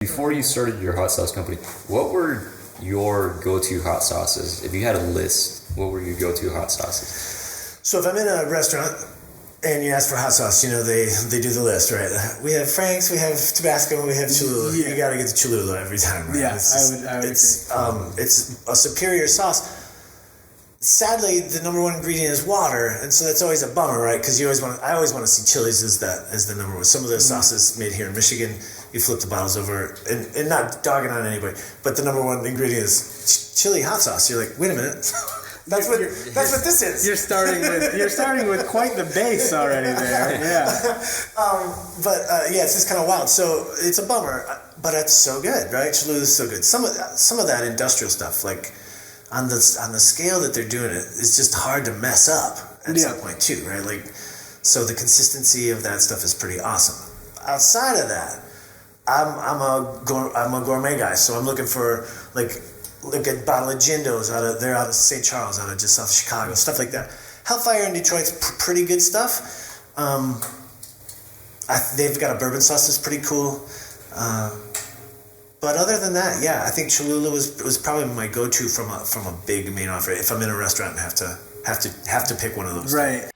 Before you started your hot sauce company, what were your go-to hot sauces? If you had a list, what were your go-to hot sauces? So if I'm in a restaurant and you ask for hot sauce, they do the list, right? We have Frank's, we have Tabasco, we have Cholula. Yeah. You got to get the Cholula every time, right? Yeah, I would agree. It's a superior sauce. Sadly, the number one ingredient is water, and so that's always a bummer, right? Because I always want to see Chili's as the number one. Some of the sauces made here in Michigan, you flip the bottles over, and not dogging on anybody, but the number one ingredient is chili hot sauce. You're like, wait a minute, that's what this is. You're starting with quite the base already there. Yeah. It's just kind of wild. So it's a bummer, but it's so good, right? Cholula is so good. Some of that industrial stuff, like. On the scale that they're doing it, it's just hard to mess up at some point too, right? Like, so the consistency of that stuff is pretty awesome. Outside of that, I'm a gourmet guy, so I'm looking for like a bottle of Jindo's out of St. Charles, out of just South Chicago, stuff like that. Hellfire in Detroit's pretty good stuff. They've got a bourbon sauce that's pretty cool. But other than that, yeah, I think Cholula was probably my go-to from a big main offer if I'm in a restaurant and have to pick one of those. Right.